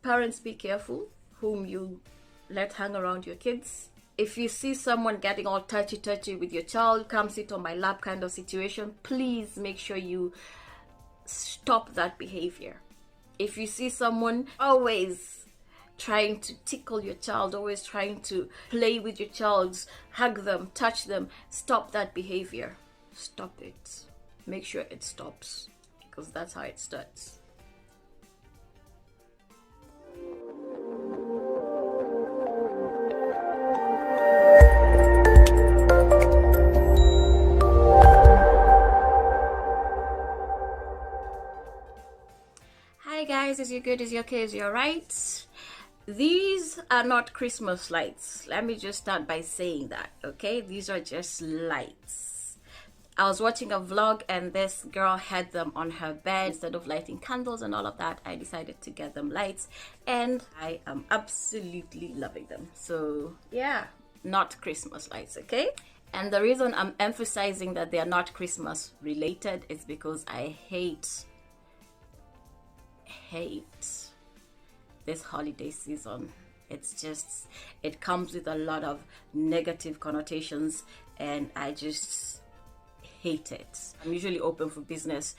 Parents, be careful whom you let hang around your kids. If you see someone getting all touchy with your child, come sit on my lap kind of situation, please make sure you stop that behavior. If you see someone always trying to tickle your child, always trying to play with your child, hug them, touch them, stop that behavior. Stop it. Make sure it stops, because that's how it starts. Hi guys, is you good? Is you okay? Is you alright? These are not Christmas lights. Let me just start by saying that, okay? These are just lights. I was watching a vlog and this girl had them on her bed. Instead of lighting candles and all of that, I decided to get them lights and I am absolutely loving them. So yeah, not Christmas lights, okay? And the reason I'm emphasizing that they are not Christmas related is because I hate this holiday season. It's just, it comes with a lot of negative connotations and I just hate it. I'm usually open for business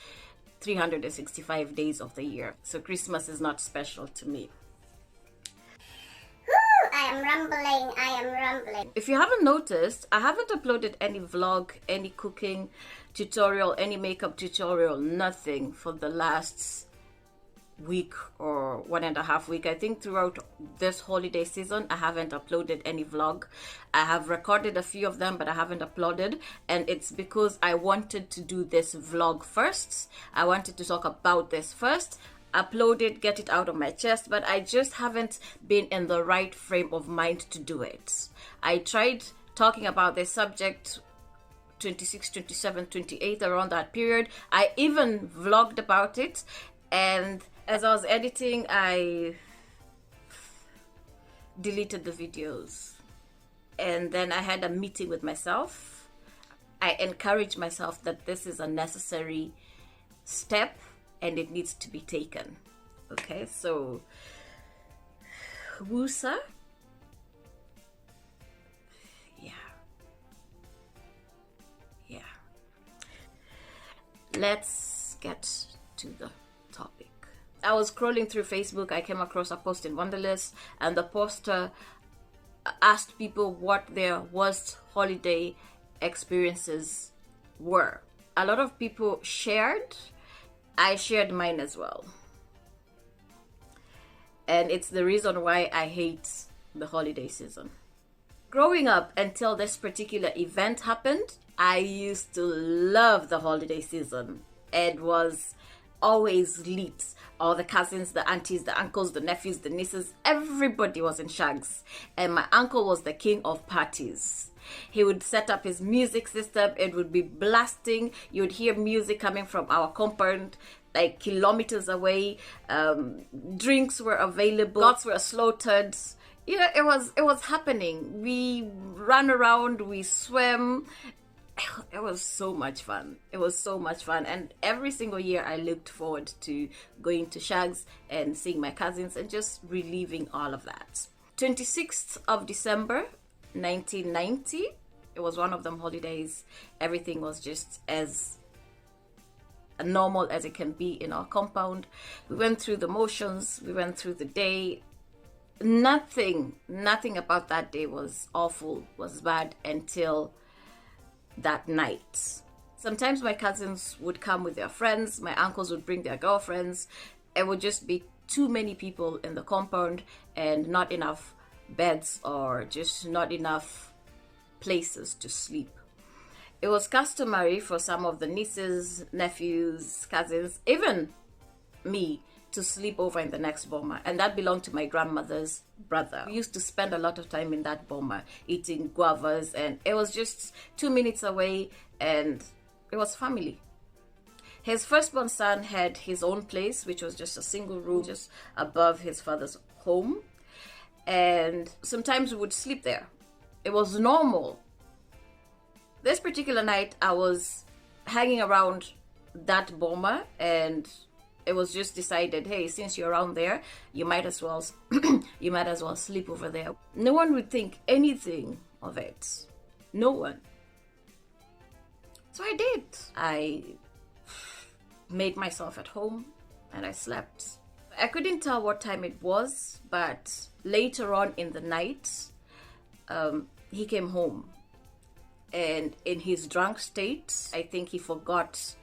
365 days of the year, so Christmas is not special to me. I am rambling. If you haven't noticed, I haven't uploaded any vlog, any cooking tutorial, any makeup tutorial, nothing for the last week or 1.5 weeks. I think throughout this holiday season I haven't uploaded any vlog. I have recorded a few of them but I haven't uploaded, and it's because I wanted to do this vlog first. I wanted to talk about this first, upload it, get it out of my chest, but I just haven't been in the right frame of mind to do it. I tried talking about this subject 26, 27, 28, around that period. I even vlogged about it, and as I was editing, I deleted the videos. And then I had a meeting with myself. I encouraged myself that this is a necessary step and it needs to be taken. Okay, so Wusa. Yeah. Let's get to the topic. I was scrolling through Facebook. I came across a post in Wonderlist, and the poster asked people what their worst holiday experiences were. A lot of people shared. I shared mine as well. And it's the reason why I hate the holiday season. Growing up until this particular event happened, I used to love the holiday season. It was always lit. All the cousins, the aunties, the uncles, the nephews, the nieces, everybody was in shags. And my uncle was the king of parties. He would set up his music system. It would be blasting. You would hear music coming from our compound like kilometers away. Drinks were available. Goats were slaughtered. You know, it was happening. We ran around, we swam. It was so much fun. And every single year I looked forward to going to shags and seeing my cousins and just reliving all of that. 26th of December 1990, it was one of them holidays. Everything was just as normal as it can be in our compound. We went through the motions, we went through the day. Nothing about that day was awful, was bad until that night. Sometimes my cousins would come with their friends, my uncles would bring their girlfriends. It would just be too many people in the compound and not enough beds or just not enough places to sleep. It was customary for some of the nieces, nephews, cousins, even me, to sleep over in the next boma, and that belonged to my grandmother's brother. We used to spend a lot of time in that boma eating guavas, and it was just 2 minutes away, and it was family. His firstborn son had his own place, which was just a single room just above his father's home, and sometimes we would sleep there. It was normal. This particular night I was hanging around that boma, and It was just decided, hey, since you're around there, you might as well you might as well sleep over there. No one would think anything of it. No one. So I did. I made myself at home and I slept. I couldn't tell what time it was, but later on in the night, he came home. And in his drunk state, I think he forgot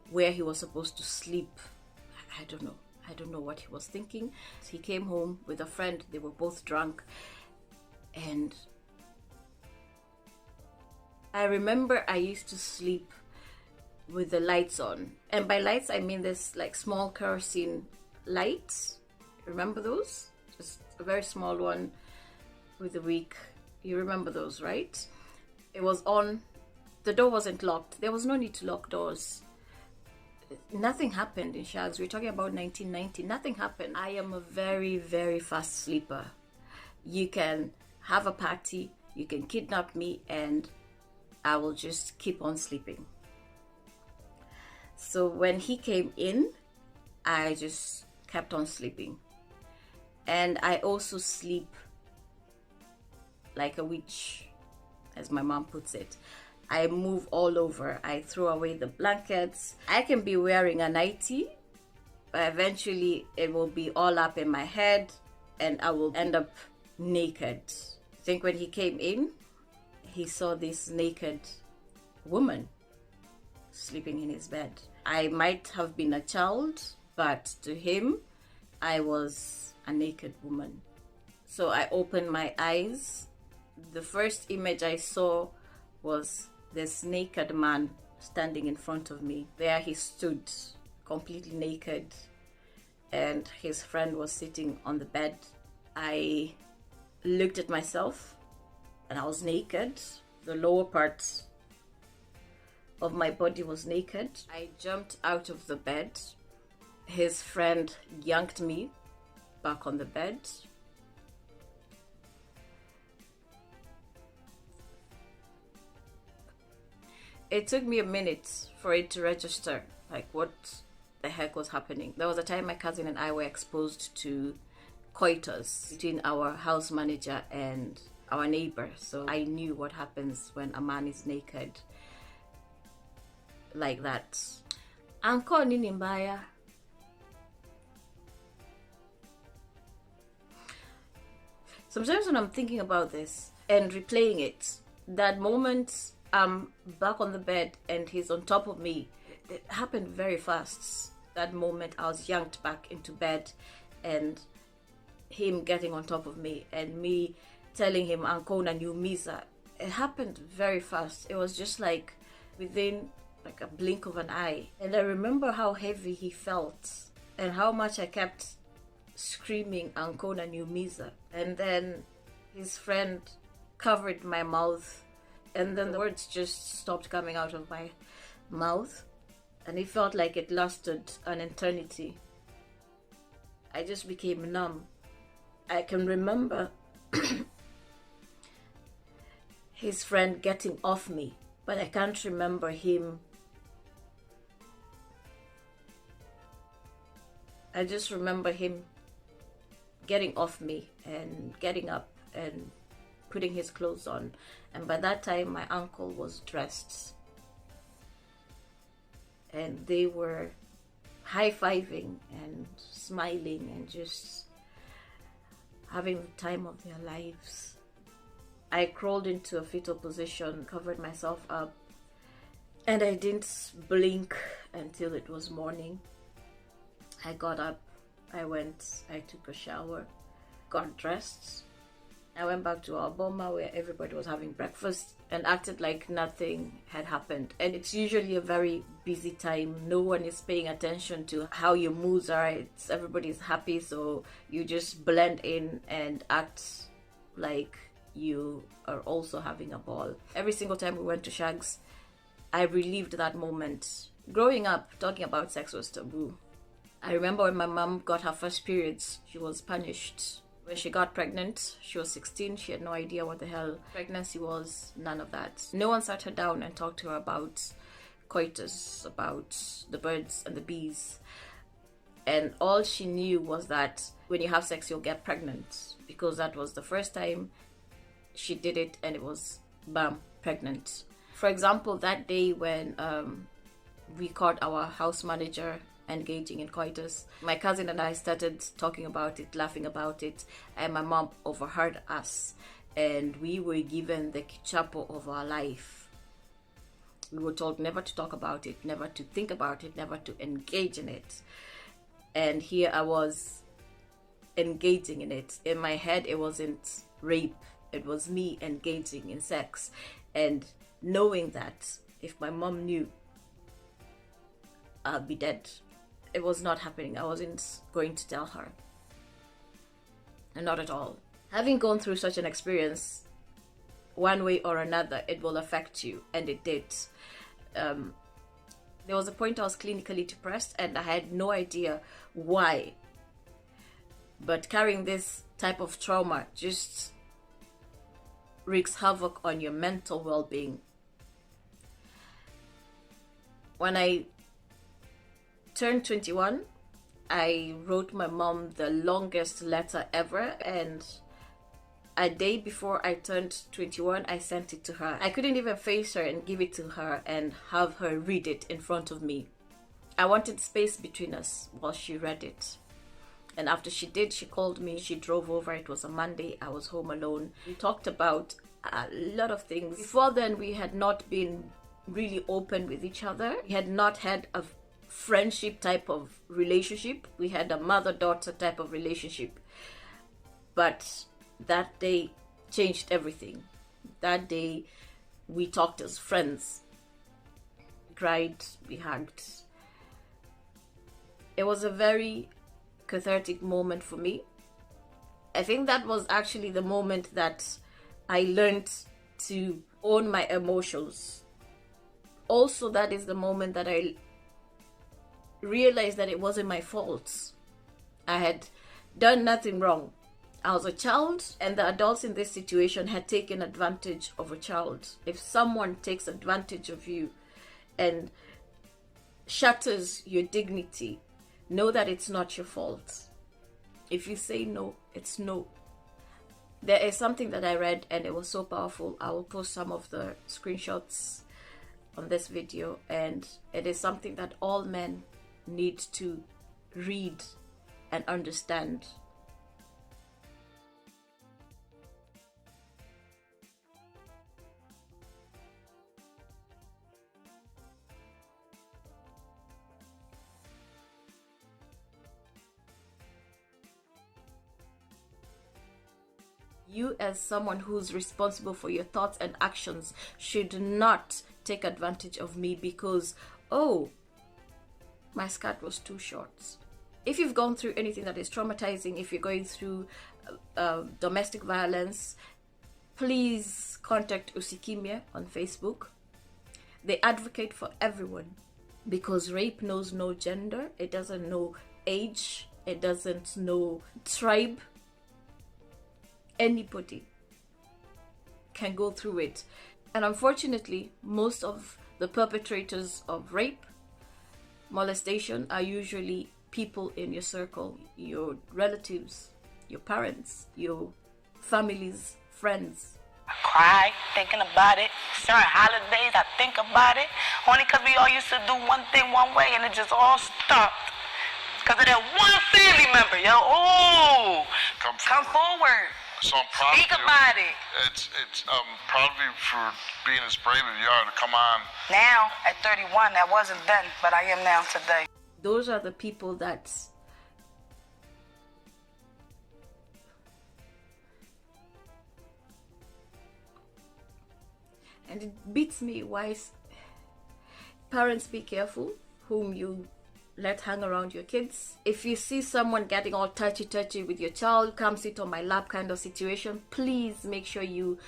where he was supposed to sleep. I don't know. I don't know what he was thinking. He came home with a friend. They were both drunk. And I remember I used to sleep with the lights on. And by lights, I mean this like small kerosene lights. Remember those? Just a very small one with a wick. You remember those, right? It was on. The door wasn't locked. There was no need to lock doors. Nothing happened in Shags. We're talking about 1990. Nothing happened. I am a very, very fast sleeper. You can have a party, you can kidnap me, and I will just keep on sleeping. So when he came in, I just kept on sleeping. And I also sleep like a witch, as my mom puts it. I move all over. I throw away the blankets. I can be wearing a nightie, but eventually it will be all up in my head and I will end up naked. I think when he came in, he saw this naked woman sleeping in his bed. I might have been a child, but to him, I was a naked woman. So I opened my eyes. The first image I saw was this naked man standing in front of me. There he stood, completely naked, and his friend was sitting on the bed. I looked at myself, and I was naked. The lower part of my body was naked. I jumped out of the bed. His friend yanked me back on the bed. It took me a minute for it to register, like what the heck was happening. There was a time my cousin and I were exposed to coitus between our house manager and our neighbor. So I knew what happens when a man is naked like that. Anko nini mbaya? Sometimes when I'm thinking about this and replaying it, that moment I'm back on the bed and he's on top of me, it happened very fast. That moment I was yanked back into bed and him getting on top of me and me telling him Anko naniumiza. It happened very fast. It was just like within like a blink of an eye. And I remember how heavy he felt and how much I kept screaming Anko naniumiza. And then his friend covered my mouth and then the words just stopped coming out of my mouth. And it felt like it lasted an eternity. I just became numb. I can remember his friend getting off me, but I can't remember him. I just remember him getting off me and getting up and putting his clothes on. And by that time, my uncle was dressed. And they were high-fiving and smiling and just having the time of their lives. I crawled into a fetal position, covered myself up, and I didn't blink until it was morning. I got up, I took a shower, got dressed. I went back to our boma where everybody was having breakfast and acted like nothing had happened. And it's usually a very busy time. No one is paying attention to how your moods are. Everybody's happy, so you just blend in and act like you are also having a ball. Every single time we went to Shags, I relived that moment. Growing up, talking about sex was taboo. I remember when my mom got her first periods, she was punished. When she got pregnant, she was 16. She had no idea what the hell pregnancy was, none of that. No one sat her down and talked to her about coitus, about the birds and the bees. And all she knew was that when you have sex, you'll get pregnant, because that was the first time she did it, and it was bam, pregnant. For example, that day when we caught our house manager engaging in coitus, my cousin and I started talking about it, laughing about it, and my mom overheard us, and we were given the kichapo of our life. We were told never to talk about it, never to think about it, never to engage in it. And here I was engaging in it. In my head, it wasn't rape. It was me engaging in sex. And knowing that if my mom knew, I'll be dead. It was not happening. I wasn't going to tell her. And not at all. Having gone through such an experience, one way or another, it will affect you. And it did. There was a point I was clinically depressed and I had no idea why. But carrying this type of trauma just wreaks havoc on your mental well-being. When I turned 21, I wrote my mom the longest letter ever, and a day before I turned 21, I sent it to her. I couldn't even face her and give it to her and have her read it in front of me. I wanted space between us while she read it. And after she did, she called me. She drove over. It was a Monday. I was home alone. We talked about a lot of things. Before then, we had not been really open with each other. We had not had a friendship type of relationship. We had a mother-daughter type of relationship. But that day changed everything. That day, we talked as friends. We cried, we hugged. It was a very cathartic moment for me. I think that was actually the moment that I learned to own my emotions. Also, that is the moment that I realized that it wasn't my fault. I had done nothing wrong. I was a child, and the adults in this situation had taken advantage of a child. If someone takes advantage of you and shatters your dignity, know that it's not your fault. If you say no, it's no. There is something that I read and it was so powerful. I will post some of the screenshots on this video, and it is something that all men need to read and understand. You, as someone who's responsible for your thoughts and actions, should not take advantage of me because, oh, my skirt was too short. If you've gone through anything that is traumatizing, if you're going through domestic violence, please contact Usikimye on Facebook. They advocate for everyone because rape knows no gender, it doesn't know age, it doesn't know tribe. Anybody can go through it. And unfortunately, most of the perpetrators of rape, molestation are usually people in your circle, your relatives, your parents, your families, friends. I cry thinking about it. Certain holidays, I think about it. Only because we all used to do one thing one way and it just all stopped. Because of that one family member, yo. Oh, come forward. So I'm proud Speak of you. about it. It's proud of you for being as brave as you are to come on. Now, at 31, that wasn't then, but I am now today. Those are the people that and it beats me why parents, be careful whom you let hang around your kids. If you see someone getting all touchy with your child, come sit on my lap kind of situation, please make sure you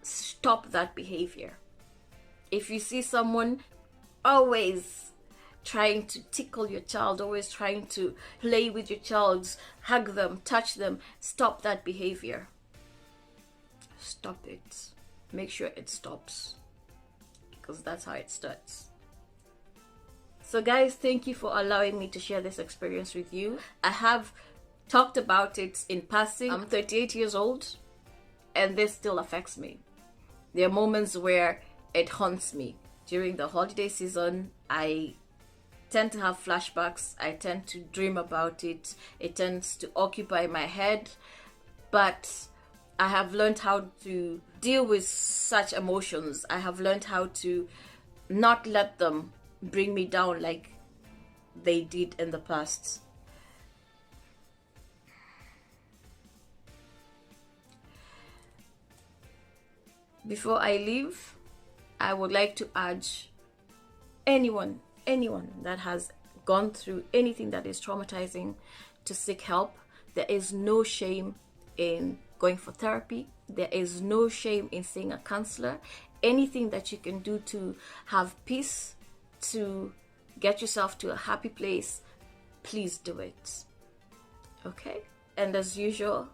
stop that behavior. If you see someone always trying to tickle your child, always trying to play with your child, hug them, touch them, stop that behavior. Stop it. Make sure it stops, because that's how it starts. So guys, thank you for allowing me to share this experience with you. I have talked about it in passing. I'm 38 years old and this still affects me. There are moments where it haunts me. During the holiday season, I tend to have flashbacks. I tend to dream about it. It tends to occupy my head. But I have learned how to deal with such emotions. I have learned how to not let them bring me down like they did in the past. Before I leave, I would like to urge anyone that has gone through anything that is traumatizing to seek help. There is no shame in going for therapy. There is no shame in seeing a counselor. Anything that you can do to have peace, to get yourself to a happy place, please do it. Okay? And as usual,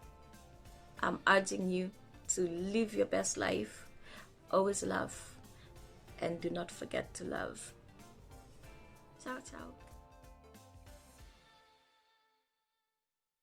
I'm urging you to live your best life. Always love, and do not forget to love. Ciao, ciao.